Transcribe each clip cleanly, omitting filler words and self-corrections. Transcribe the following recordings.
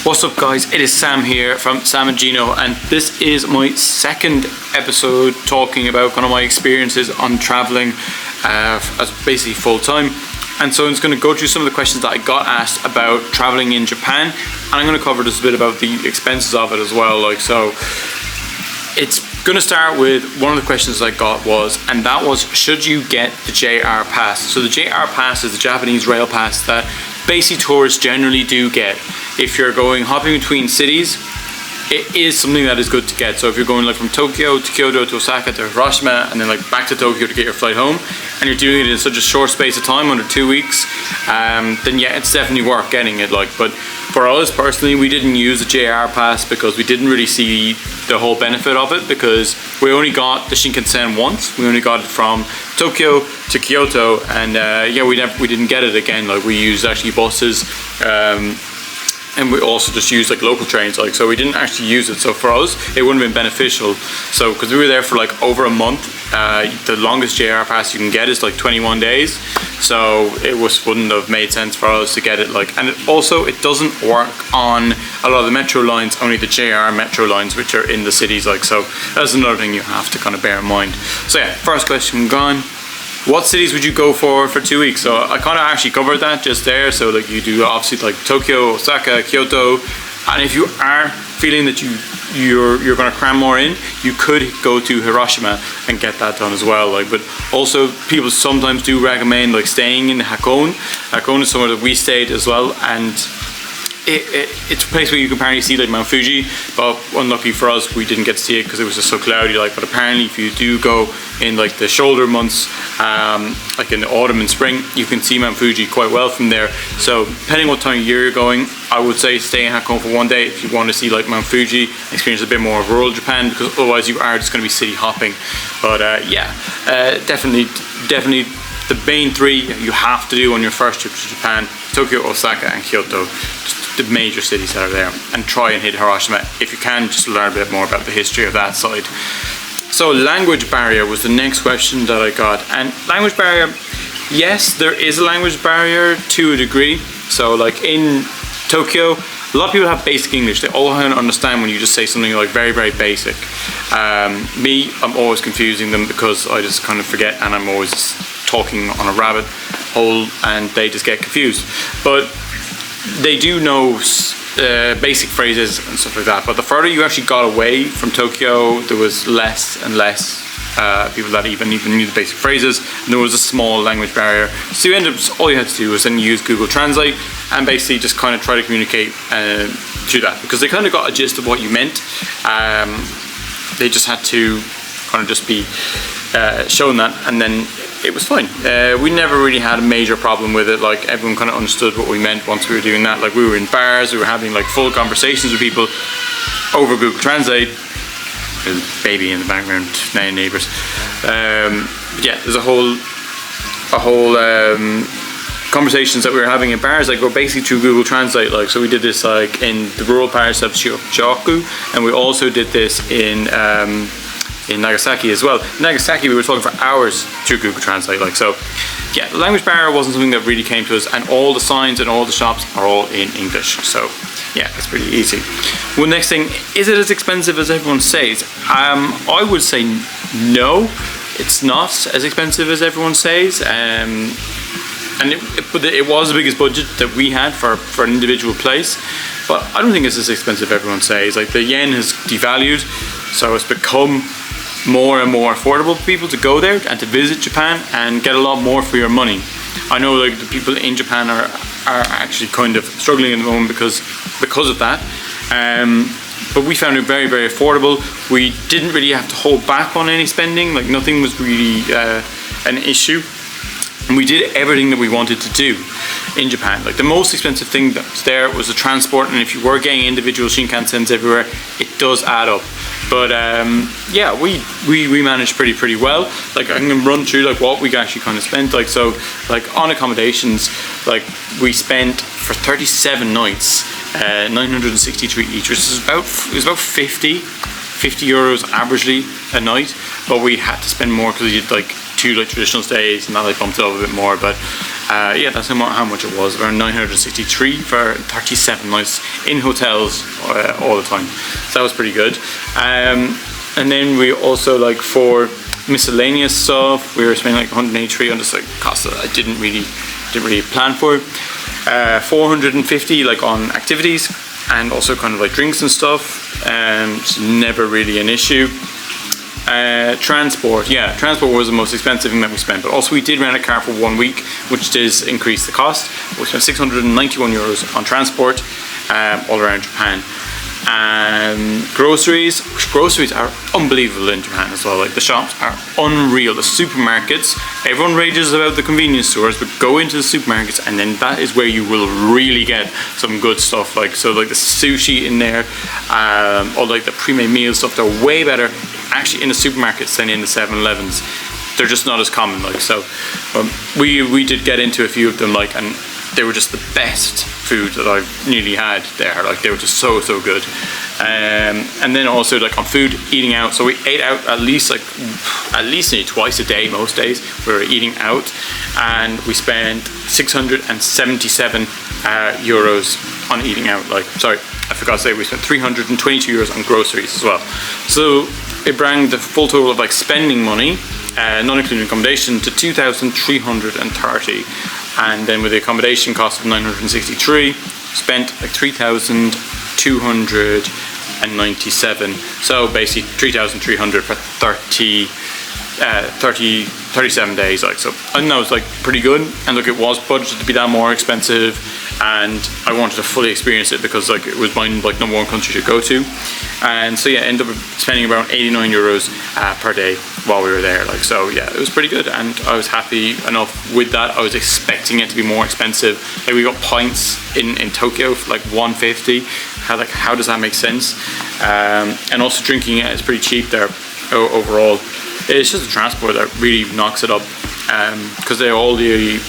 What's up guys, it is Sam here from Sam and Gino, and this is my second episode talking about kind of my experiences on traveling as basically full time. And so I'm just going to go through some of the questions that I got asked about traveling in Japan, and I'm going to cover just a bit about the expenses of it as well. So it's going to start with one of the questions I got and that was, should you get the JR Pass? So the JR Pass is the Japanese rail pass that basically tourists generally do get. If you're going hopping between cities, it is something that is good to get. So if you're going like from Tokyo to Kyoto to Osaka to Hiroshima and then like back to Tokyo to get your flight home, and you're doing it in such a short space of time, under 2 weeks, then yeah, it's definitely worth getting it. But for us personally, we didn't use the JR Pass because we didn't really see the whole benefit of it, because we only got the Shinkansen once. We only got it from Tokyo to Kyoto, and yeah, we didn't get it again. Like, we used actually buses, and we also just used like local trains, so we didn't actually use it. So for us, it wouldn't have been beneficial. So because we were there for like over a month, the longest JR Pass you can get is like 21 days. So it wouldn't have made sense for us to get it. And it doesn't work on a lot of the metro lines, only the JR metro lines, which are in the cities. So that's another thing you have to kind of bear in mind. So yeah, first question gone. What cities would you go for 2 weeks? So I kind of actually covered that just there. So like, you do obviously like Tokyo, Osaka, Kyoto, and if you are feeling that you're going to cram more in, you could go to Hiroshima and get that done as well. But also people sometimes do recommend like staying in Hakone. Hakone is somewhere that we stayed as well, and it's a place where you can apparently see like Mount Fuji, but unlucky for us, we didn't get to see it because it was just so cloudy. But apparently if you do go in like the shoulder months, like in the autumn and spring, you can see Mount Fuji quite well from there. So depending what time of year you're going, I would say stay in Hakone for one day if you want to see like Mount Fuji, experience a bit more of rural Japan, because otherwise you are just going to be city hopping. But yeah, definitely the main three you have to do on your first trip to Japan: Tokyo, Osaka and Kyoto. Just the major cities that are there, and try and hit Hiroshima if you can, just to learn a bit more about the history of that side. So language barrier was the next question that I got. And language barrier, yes, there is a language barrier to a degree. So like in Tokyo, a lot of people have basic English. They all understand when you just say something like very, very basic. I'm always confusing them because I just kind of forget, and I'm always talking on a rabbit hole and they just get confused. But they do know basic phrases and stuff like that. But the further you actually got away from Tokyo, there was less and less people that even knew the basic phrases, and there was a small language barrier. So you end up, all you had to do was then use Google Translate and basically just kind of try to communicate through that, because they kind of got a gist of what you meant. They just had to kind of just be shown that, and then it was fine. We never really had a major problem with it. Like, everyone kind of understood what we meant once we were doing that. Like, we were in bars, we were having like full conversations with people over Google Translate. There's a baby in the background, neighbours. Yeah, there's a whole conversations that we were having in bars, like, were basically through Google Translate. So we did this like in the rural parts of Shikoku, and we also did this in Nagasaki as well. In Nagasaki, we were talking for hours through Google Translate. So yeah, the language barrier wasn't something that really came to us, and all the signs and all the shops are all in English. So yeah, it's pretty easy. Well, next thing, is it as expensive as everyone says? I would say no, it's not as expensive as everyone says. But it was the biggest budget that we had for an individual place. But I don't think it's as expensive as everyone says. Like, the yen has devalued, so it's become more and more affordable for people to go there and to visit Japan and get a lot more for your money. I know like the people in Japan are actually kind of struggling at the moment because of that. But we found it very, very affordable. We didn't really have to hold back on any spending. Like, nothing was really an issue. And we did everything that we wanted to do in Japan. Like, the most expensive thing that was there was the transport, and if you were getting individual Shinkansens everywhere, it does add up. But yeah, we managed pretty well. Like, I'm gonna run through like what we actually kind of spent. So on accommodations, like, we spent for 37 nights 963 each, which is about 50 euros averagely a night. But we had to spend more because we did like 2 like traditional stays, and that I bumped it up a bit more. But Yeah, that's how much it was. Around 963 for 37 nights in hotels all the time. So that was pretty good. And then we also, like, for miscellaneous stuff, we were spending like 183 on just like costs that I didn't really plan for. 450 like on activities, and also kind of like drinks and stuff. It's never really an issue. Transport was the most expensive thing that we spent, but also we did rent a car for 1 week, which does increase the cost. We spent 691 euros on transport all around Japan. Groceries are unbelievable in Japan as well. Like, the shops are unreal. The supermarkets, everyone rages about the convenience stores, but go into the supermarkets and then that is where you will really get some good stuff. Like, so like the sushi in there, or like the pre-made meal stuff, they're way better actually in the supermarkets than in the 7-Elevens. They're just not as common. Like, so we did get into a few of them, like, and they were just the best food that I've nearly had there. Like, they were just so good. And then also, like, on food, eating out, so we ate out at least maybe twice a day. Most days we were eating out, and we spent 677 euros on eating out. Like, sorry, I forgot to say, we spent 322 euros on groceries as well. So it brought the full total of like spending money, not including accommodation, to 2,330. And then with the accommodation cost of 963, spent like 3,297. So basically 3,300 for 37 days. Like, so I know it's like pretty good. And look, it was budgeted to be that more expensive, and I wanted to fully experience it because like it was my like #1 country to go to. And so yeah, ended up spending around 89 euros per day while we were there. Like, so yeah, it was pretty good, and I was happy enough with that. I was expecting it to be more expensive. Like, we got pints in Tokyo for like 150. How does that make sense? And also drinking it is pretty cheap there overall. It's just the transport that really knocks it up, because they're all the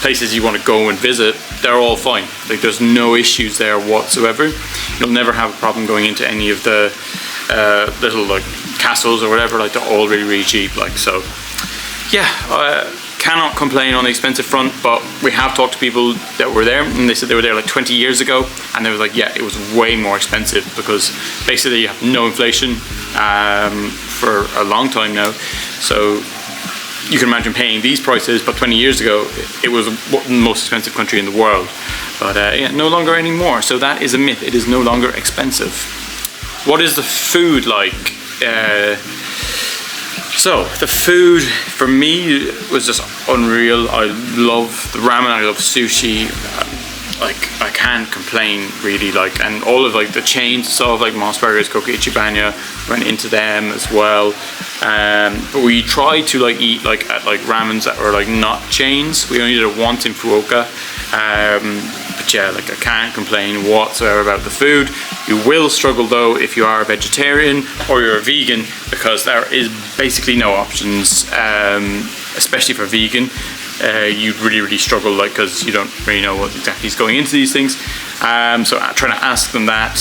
places you want to go and visit, they're all fine. Like, there's no issues there whatsoever. You'll never have a problem going into any of the little like castles or whatever. Like, they're all really cheap. Like, so yeah, cannot complain on the expensive front. But we have talked to people that were there, and they said they were there like 20 years ago, and they were like, yeah, it was way more expensive because basically you have no inflation for a long time now. So you can imagine paying these prices, but 20 years ago it was the most expensive country in the world. But yeah, no longer anymore. So that is a myth. It is no longer expensive. What is the food like? So the food for me was just unreal. I love the ramen, I love sushi. Like, I can't complain really. Like, and all of like the chains stuff, like Mos Burgers, Koki Ichibanya, went into them as well. But we tried to like eat like at like ramens that were like not chains. We only did it once in Fukuoka. But yeah, like, I can't complain whatsoever about the food. You will struggle though if you are a vegetarian or you're a vegan, because there is basically no options, especially for vegan. You'd really struggle, like, because you don't really know what exactly is going into these things. So trying to ask them that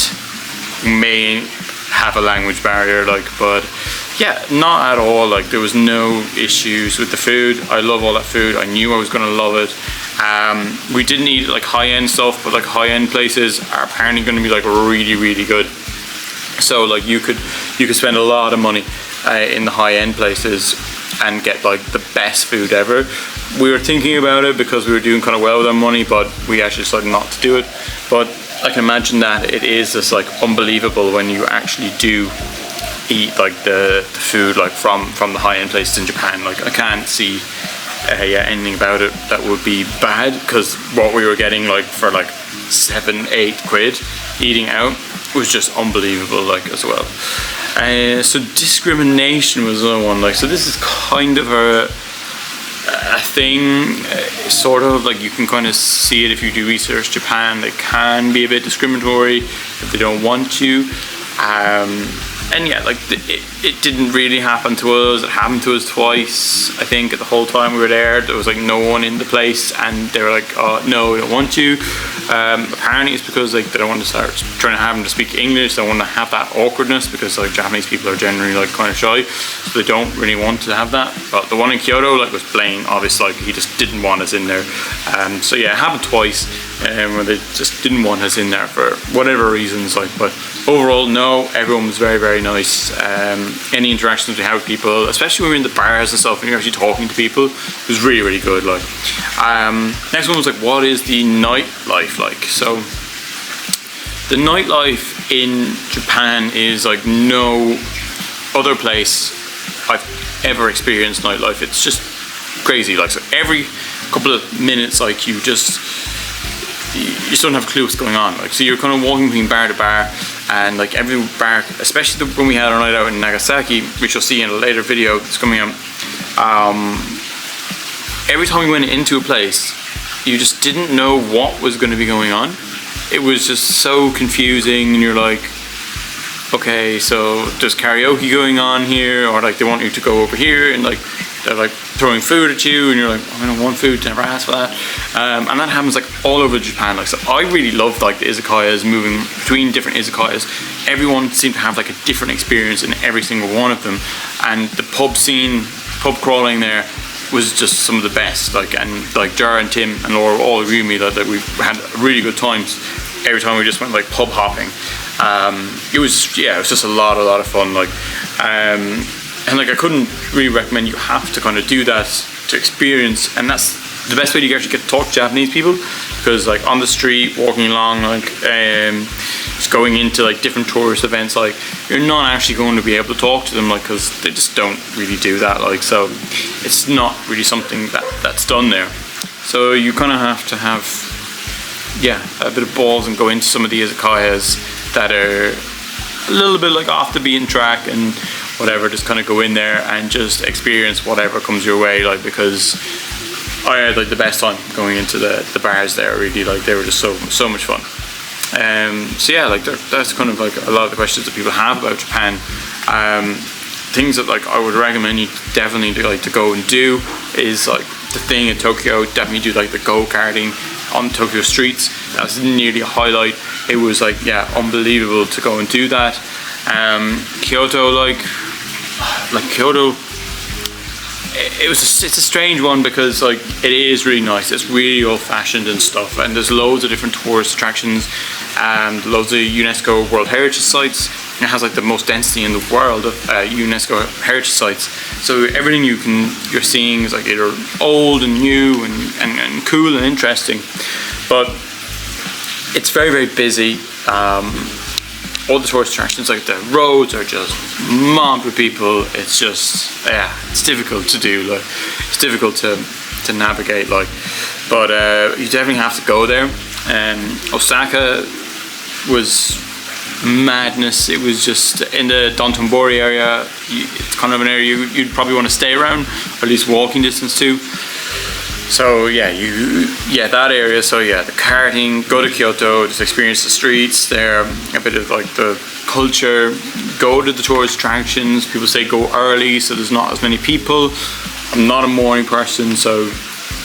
may have a language barrier, like, but yeah, not at all. Like, there was no issues with the food. I love all that food. I knew I was gonna love it. We didn't eat like high-end stuff, but like high-end places are apparently going to be like really good. So like you could spend a lot of money in the high-end places and get like the best food ever. We were thinking about it because we were doing kind of well with our money, but we actually decided not to do it. But I can imagine that it is just like unbelievable when you actually do eat like the food like from the high-end places in Japan. Like, I can't see anything about it that would be bad, because what we were getting like for like 7-8 quid eating out was just unbelievable, like, as well. So discrimination was another one. Like, so this is kind of a thing, sort of like, you can kind of see it if you do research Japan. They can be a bit discriminatory if they don't want you. and yeah, like it didn't really happen to us. It happened to us twice, I think. At the whole time we were there was like no one in the place, and they were like, oh no, we don't want you. Apparently it's because like they don't want to start trying to have them to speak English. They don't want to have that awkwardness, because like Japanese people are generally like kind of shy, so they don't really want to have that. But the one in Kyoto like was plain obvious, like he just didn't want us in there. So yeah, it happened twice, where they just didn't want us in there for whatever reasons. Like, but overall, no, everyone was very, very nice. Any interactions we had with people, especially when we were in the bars and stuff, and you're actually talking to people, it was really, really good. Like, next one was like, what is the nightlife like? So the nightlife in Japan is like no other place I've ever experienced nightlife. It's just crazy. Like, so every couple of minutes, like you just don't have a clue what's going on. Like, so you're kind of walking between bar to bar, and like every bar, especially when we had our night out in Nagasaki, which you'll see in a later video that's coming up, every time we went into a place, you just didn't know what was going to be going on. It was just so confusing, and you're like, okay, so there's karaoke going on here, or like they want you to go over here, and like they're like throwing food at you, and you're like, I don't want food, never asked for that. And that happens like all over Japan. Like, so I really loved like the izakayas, moving between different izakayas. Everyone seemed to have like a different experience in every single one of them, and the pub scene, pub crawling there was just some of the best. Like, and like Jara and Tim and Laura all agree with me that we had really good times every time we just went like pub hopping. It was just a lot of fun. Like, and like I couldn't really recommend, you have to kind of do that to experience, and that's the best way to actually get to talk to Japanese people, because like on the street, walking along, like just going into like different tourist events, like you're not actually going to be able to talk to them, like, because they just don't really do that. Like, so it's not really something that's done there. So you kind of have to have a bit of balls and go into some of the izakayas that are a little bit like off the beaten track and whatever. Just kind of go in there and just experience whatever comes your way, like, because I had like the best time going into the bars there. Really, like, they were just so much fun. So yeah, like that's kind of like a lot of the questions that people have about Japan. Things that like I would recommend you definitely to go and do is like the thing in Tokyo. Definitely do like the go-karting on Tokyo streets. That was nearly a highlight. It was like, yeah, unbelievable to go and do that. Kyoto, like Kyoto, it's a strange one, because like it is really nice. It's really old-fashioned and stuff, and there's loads of different tourist attractions and loads of UNESCO World Heritage Sites. It has like the most density in the world of UNESCO heritage sites. So everything you're seeing is like either old and new and cool and interesting. But it's very, very busy. All the tourist attractions, like the roads are just mobbed with people. It's just, it's difficult to do. Like, it's difficult to navigate. Like, but you definitely have to go there. Osaka was madness. It was just in the Dotonbori area. It's kind of an area you'd probably want to stay around, or at least walking distance to. So that area. So yeah, the karting, go to Kyoto, just experience the streets there, a bit of like the culture, go to the tourist attractions. People say go early so there's not as many people. I'm not a morning person, so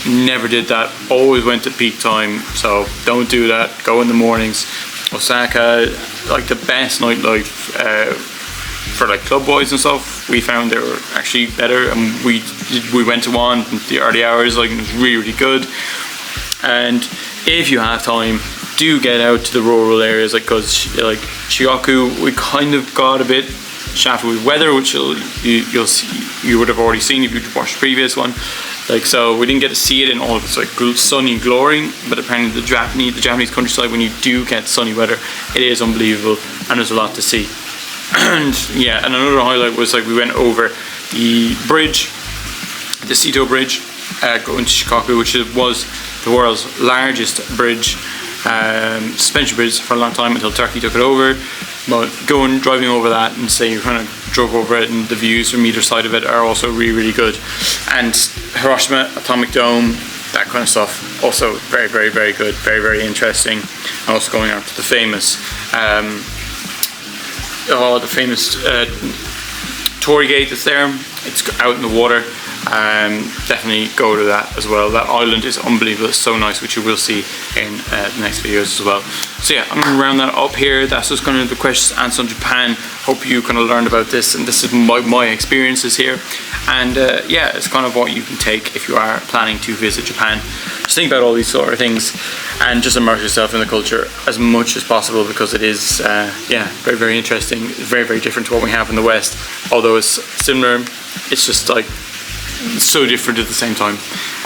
never did that. Always went at peak time, so don't do that. Go in the mornings. Osaka, like the best nightlife for like club boys and stuff. We found they were actually better, and we went to one in the early hours. Like, it was really, really good. And if you have time, do get out to the rural areas, like, because like Shikoku, we kind of got a bit shafted with weather, which you'll see, you would have already seen if you watched the previous one. Like, so we didn't get to see it in all of its like sunny glory, but apparently the Japanese countryside, when you do get sunny weather, it is unbelievable, and there's a lot to see. And yeah, and another highlight was like we went over the bridge, the Seto Bridge, going to Shikoku, which was the world's largest bridge, suspension bridge for a long time, until Turkey took it over. But driving over that, and say you kind of drove over it, and the views from either side of it are also really, really good. And Hiroshima Atomic Dome, that kind of stuff, also very, very, very good, very, very interesting. And also going out to the famous the famous Tory Gate that's there. It's out in the water. Definitely go to that as well. That island is unbelievable. It's so nice, which you will see in the next videos as well. So yeah, I'm gonna round that up here. That's just kind of the questions answered on Japan. Hope you kind of learned about this, and this is my experiences here. And yeah, it's kind of what you can take if you are planning to visit Japan. Just think about all these sort of things and just immerse yourself in the culture as much as possible, because it is yeah, very, very interesting. Very, very different to what we have in the West. Although it's similar, it's just like so different at the same time.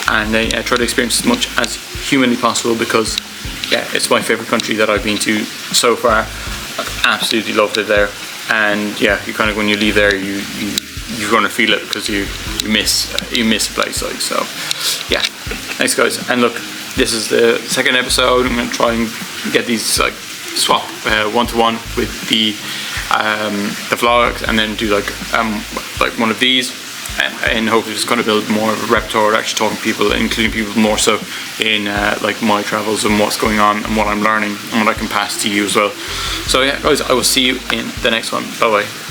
And I try to experience as much as humanly possible, because yeah, it's my favorite country that I've been to so far. I've absolutely loved it there. And yeah, you kind of, when you leave there, you're going to feel it, because you miss a place. Like, so yeah, thanks guys. And look, this is the second episode. I'm going to try and get these like swap one-to-one with the vlogs, and then do like one of these, and hopefully just kind of build more of a repertoire, actually talking to people, including people more so in like my travels and what's going on and what I'm learning and what I can pass to you as well. So yeah guys, I will see you in the next one. Bye bye.